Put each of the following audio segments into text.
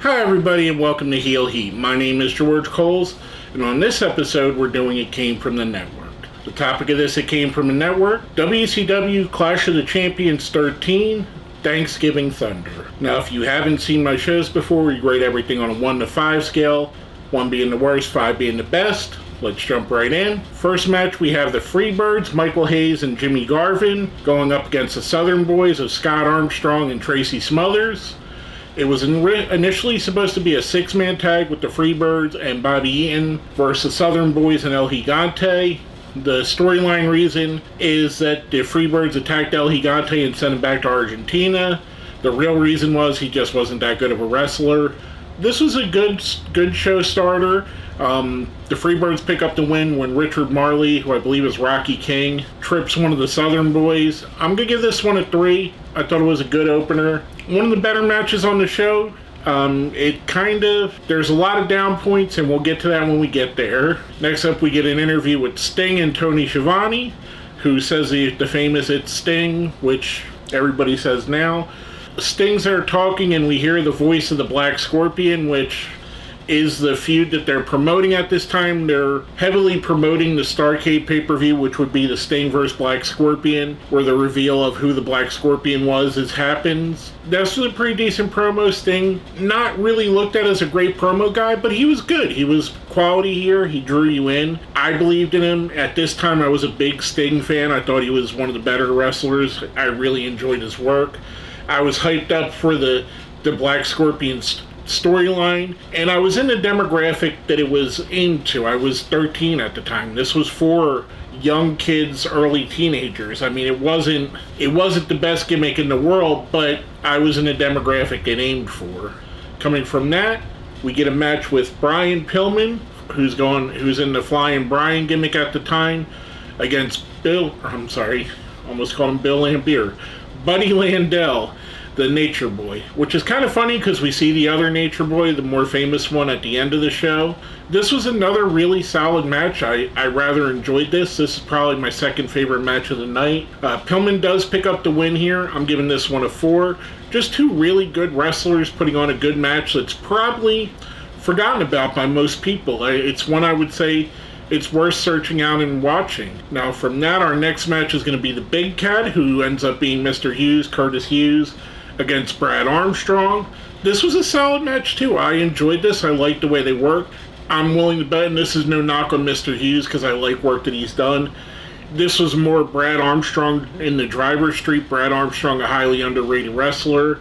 Hi everybody and welcome to Heel Heat. My name is George Coles, and on this episode we're doing It Came From The Network. The topic of this It Came From The Network, WCW Clash of the Champions 13, Thanksgiving Thunder. Now if you haven't seen my shows before, we grade everything on a 1 to 5 scale, 1 being the worst, 5 being the best. Let's jump right in. First match, we have the Freebirds, Michael Hayes and Jimmy Garvin, going up against the Southern Boys of Scott Armstrong and Tracy Smothers. It was initially supposed to be a 6-man tag with the Freebirds and Bobby Eaton versus Southern Boys and El Gigante. The storyline reason is that the Freebirds attacked El Gigante and sent him back to Argentina. The real reason was he just wasn't that good of a wrestler. This was a good show starter. The Freebirds pick up the win when Richard Marley, who I believe is Rocky King, trips one of the Southern Boys. I'm going to give this one a 3. I thought it was a good opener. One of the better matches on the show. There's a lot of down points, and we'll get to that when we get there. Next up, we get an interview with Sting and Tony Schiavone, who says the famous "It's Sting," which everybody says now. Sting's there talking, and we hear the voice of the Black Scorpion, which is the feud that they're promoting at this time. They're heavily promoting the Starrcade pay-per-view, which would be the Sting vs. Black Scorpion, where the reveal of who the Black Scorpion happens. This was a pretty decent promo. Sting, not really looked at as a great promo guy, but he was good. He was quality here. He drew you in. I believed in him. At this time, I was a big Sting fan. I thought he was one of the better wrestlers. I really enjoyed his work. I was hyped up for the Black Scorpion's storyline, and I was in the demographic that it was into. I was 13 at the time. This was for young kids, early teenagers. I mean, it wasn't the best gimmick in the world, but I was in the demographic it aimed for. Coming from that, we get a match with Brian Pillman, who's in the Flying Brian gimmick at the time, against almost called him Bill Lambier, Buddy Landel, the Nature Boy, which is kind of funny because we see the other Nature Boy, the more famous one, at the end of the show. This was another really solid match. I rather enjoyed this. This is probably my second favorite match of the night. Pillman does pick up the win here. I'm giving this one a 4. Just two really good wrestlers putting on a good match that's probably forgotten about by most people. It's one I would say it's worth searching out and watching. Now from that, our next match is going to be the Big Cat, who ends up being Mr. Hughes, Curtis Hughes, against Brad Armstrong. This was a solid match too. I enjoyed this. I liked the way they worked. I'm willing to bet, and this is no knock on Mr. Hughes because I like work that he's done. This was more Brad Armstrong in the driver's street. Brad Armstrong, a highly underrated wrestler.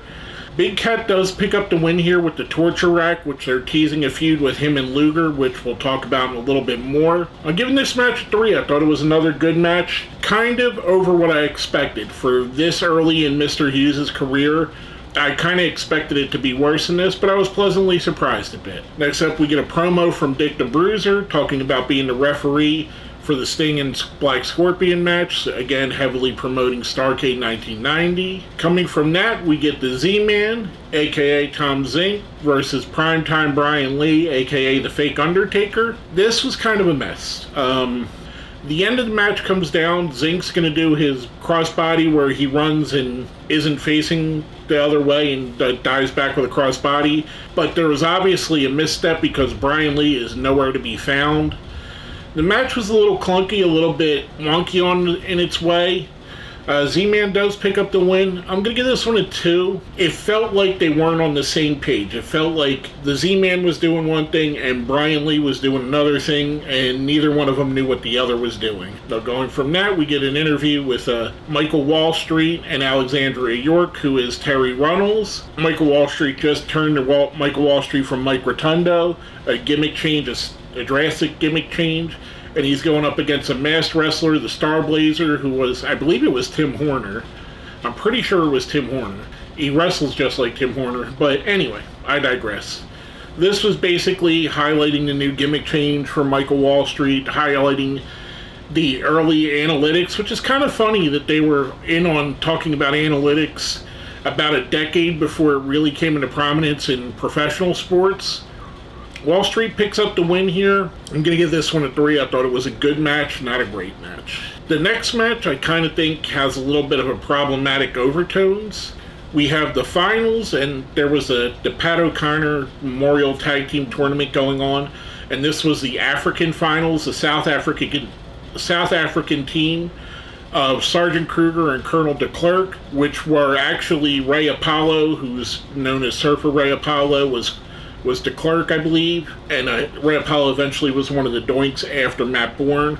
Big Cat does pick up the win here with the torture rack, which they're teasing a feud with him and Luger, which we'll talk about in a little bit more. I'm giving this match a 3. I thought it was another good match, kind of over what I expected. For this early in Mr. Hughes' career, I kind of expected it to be worse than this, but I was pleasantly surprised a bit. Next up, we get a promo from Dick the Bruiser, talking about being the referee for the Sting and Black Scorpion match, again heavily promoting Starrcade 1990. Coming from that, we get the Z-Man, aka Tom Zink, versus Primetime Brian Lee, aka the Fake Undertaker. This was kind of a mess. The end of the match comes down. Zink's going to do his crossbody where he runs and isn't facing the other way and dives back with a crossbody. But there was obviously a misstep because Brian Lee is nowhere to be found. The match was a little clunky, a little bit wonky in its way. Z-Man does pick up the win. I'm going to give this one a 2. It felt like they weren't on the same page. It felt like the Z-Man was doing one thing and Brian Lee was doing another thing, and neither one of them knew what the other was doing. Now going from that, we get an interview with Michael Wall Street and Alexandria York, who is Terry Runnels. Michael Wall Street just turned to Michael Wall Street from Mike Rotundo. A gimmick change, a drastic gimmick change. And he's going up against a masked wrestler, the Star Blazer, who was, I believe it was Tim Horner. I'm pretty sure it was Tim Horner. He wrestles just like Tim Horner, but anyway, I digress. This was basically highlighting the new gimmick change for Michael Wall Street, highlighting the early analytics, which is kind of funny that they were in on talking about analytics about a decade before it really came into prominence in professional sports. Wall Street picks up the win here. I'm going to give this one a 3. I thought it was a good match, not a great match. The next match I kind of think has a little bit of a problematic overtones. we have the finals, and there was the Pat O'Connor Memorial Tag Team Tournament going on, and this was the African finals, the South African team of Sergeant Kruger and Colonel de Klerk, which were actually Ray Apollo, who's known as Surfer Ray Apollo, was de Klerk, I believe, and Ray Apollo eventually was one of the Doinks after Matt Bourne,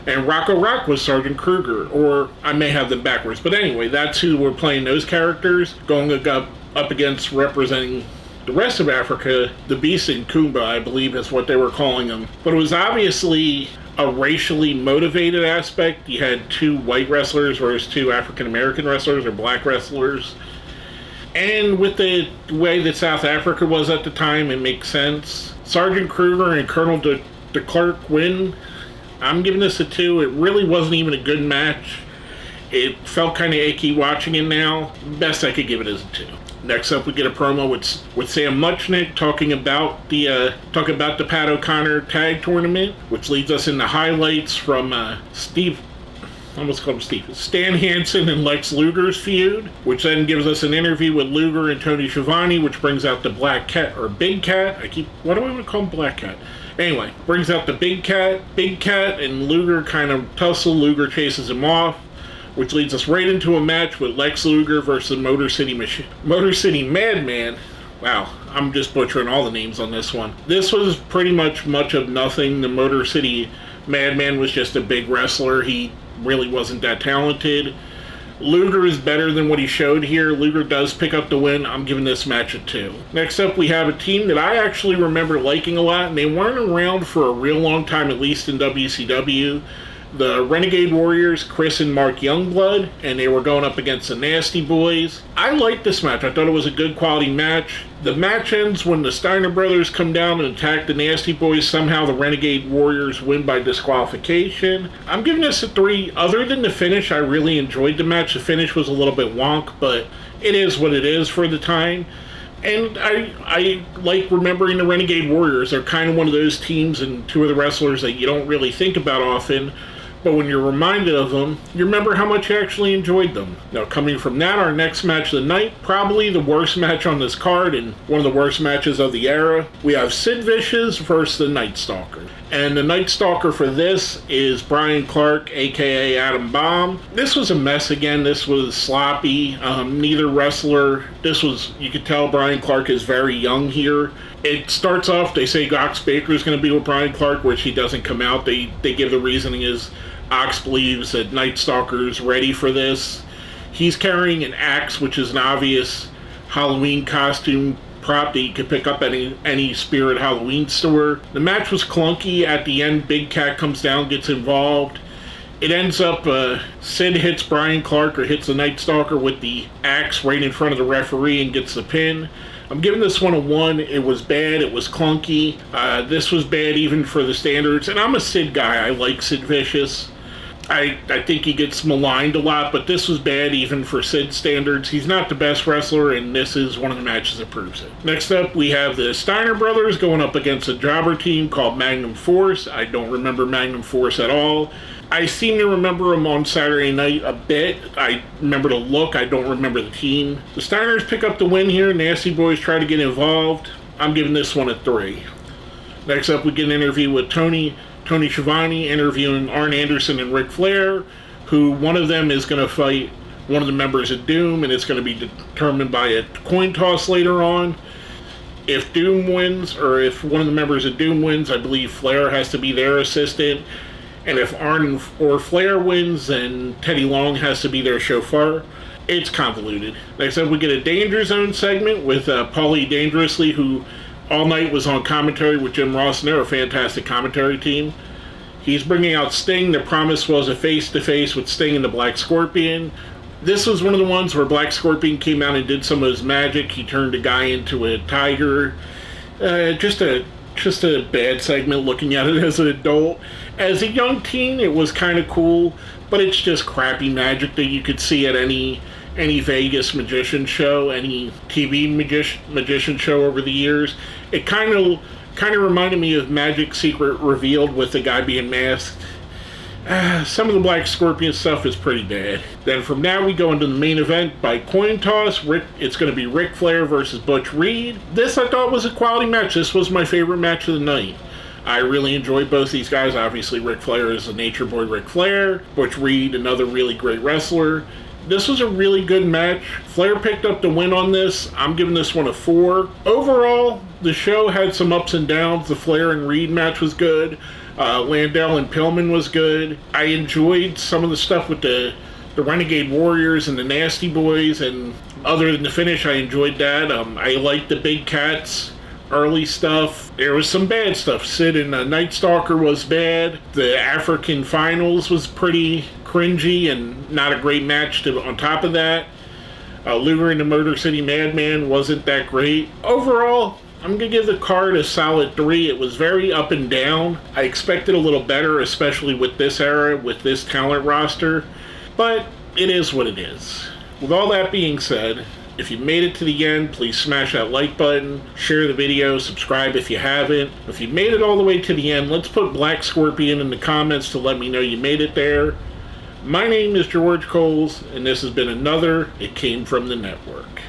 and Rocco Rock was Sergeant Kruger, or I may have them backwards, but anyway, that's who were playing those characters, going up against representing the rest of Africa, the Beast and Kumba, I believe is what they were calling them. But it was obviously a racially motivated aspect. You had 2 white wrestlers versus 2 African American wrestlers or black wrestlers. And with the way that South Africa was at the time, it makes sense. Sergeant Kruger and Colonel de Klerk win. I'm giving this a 2. It really wasn't even a good match. It felt kind of icky watching it now. Best I could give it is a 2. Next up, we get a promo with Sam Muchnick talking about the Pat O'Connor Tag Tournament, which leads us into highlights from Stan Hansen and Lex Luger's feud, which then gives us an interview with Luger and Tony Schiavone, which brings out the Black Cat, or Big Cat. What do I want to call him? Black Cat. Anyway, brings out the Big Cat, and Luger kind of tussle. Luger chases him off, which leads us right into a match with Lex Luger versus Motor City Madman. Wow, I'm just butchering all the names on this one. This was pretty much of nothing. The Motor City Madman was just a big wrestler. He really wasn't that talented. Luger is better than what he showed here. Luger does pick up the win. I'm giving this match a 2. Next up, we have a team that I actually remember liking a lot, and they weren't around for a real long time, at least in WCW. The Renegade Warriors, Chris and Mark Youngblood, and they were going up against the Nasty Boys. I liked this match. I thought it was a good quality match. The match ends when the Steiner brothers come down and attack the Nasty Boys. Somehow the Renegade Warriors win by disqualification. I'm giving this a 3. Other than the finish, I really enjoyed the match. The finish was a little bit wonk, but it is what it is for the time. And I like remembering the Renegade Warriors. They're kind of one of those teams and 2 of the wrestlers that you don't really think about often. But when you're reminded of them, you remember how much you actually enjoyed them. Now, coming from that, our next match of the night, probably the worst match on this card and one of the worst matches of the era. We have Sid Vicious versus the Night Stalker. And the Night Stalker for this is Brian Clark, aka Adam Bomb. This was a mess again. This was sloppy. Neither wrestler, you could tell Brian Clark is very young here. It starts off, they say Ox Baker is going to be with Brian Clark, which he doesn't come out. They give the reasoning is Ox believes that Night Stalker is ready for this. He's carrying an axe, which is an obvious Halloween costume prop that you could pick up at any Spirit Halloween store. The match was clunky. At the end, Big Cat comes down, gets involved. It ends up, Sid hits Brian Clark, or hits the Night Stalker with the axe right in front of the referee and gets the pin. I'm giving this one a 1. It was bad. It was clunky. This was bad even for the standards. And I'm a Sid guy. I like Sid Vicious. I think he gets maligned a lot, but this was bad even for Sid standards. He's not the best wrestler, and this is one of the matches that proves it. Next up, we have the Steiner brothers going up against a jobber team called Magnum Force. I don't remember Magnum Force at all. I seem to remember them on Saturday night a bit. I remember the look. I don't remember the team. The Steiners pick up the win here. Nasty Boys try to get involved. I'm giving this one a 3. Next up, we get an interview with Tony Schiavone interviewing Arn Anderson and Ric Flair, who one of them is going to fight one of the members of Doom, and it's going to be determined by a coin toss later on. If Doom wins, or if one of the members of Doom wins, I believe Flair has to be their assistant. And if Arn or Flair wins, then Teddy Long has to be their chauffeur. It's convoluted. Next up, we get a Danger Zone segment with Paulie Dangerously, who all night was on commentary with Jim Ross, and they're a fantastic commentary team. He's bringing out Sting. The promise was a face-to-face with Sting and the Black Scorpion. This was one of the ones where Black Scorpion came out and did some of his magic. He turned a guy into a tiger. Just a bad segment looking at it as an adult. As a young teen, it was kind of cool, but it's just crappy magic that you could see at any Vegas magician show, any TV magician show over the years. It kind of reminded me of Magic Secret Revealed with the guy being masked. Some of the Black Scorpion stuff is pretty bad. Then from now we go into the main event by coin toss. It's going to be Ric Flair versus Butch Reed. This I thought was a quality match. This was my favorite match of the night. I really enjoyed both these guys. Obviously, Ric Flair is a nature boy Ric Flair. Butch Reed, another really great wrestler. This was a really good match. Flair picked up the win on this. I'm giving this one a 4. Overall, the show had some ups and downs. The Flair and Reed match was good. Landell and Pillman was good. I enjoyed some of the stuff with the Renegade Warriors and the Nasty Boys, and other than the finish, I enjoyed that. I liked the Big Cats early stuff. There was some bad stuff. Sid and Night Stalker was bad. The African Finals was pretty cringy and not a great match on top of that. Luger and the Motor City Madman wasn't that great. Overall, I'm going to give the card a solid 3. It was very up and down. I expected a little better, especially with this era, with this talent roster. But it is what it is. With all that being said, if you made it to the end, please smash that like button, share the video, subscribe if you haven't. If you made it all the way to the end, let's put Black Scorpion in the comments to let me know you made it there. My name is George Coles, and this has been another It Came From the Network.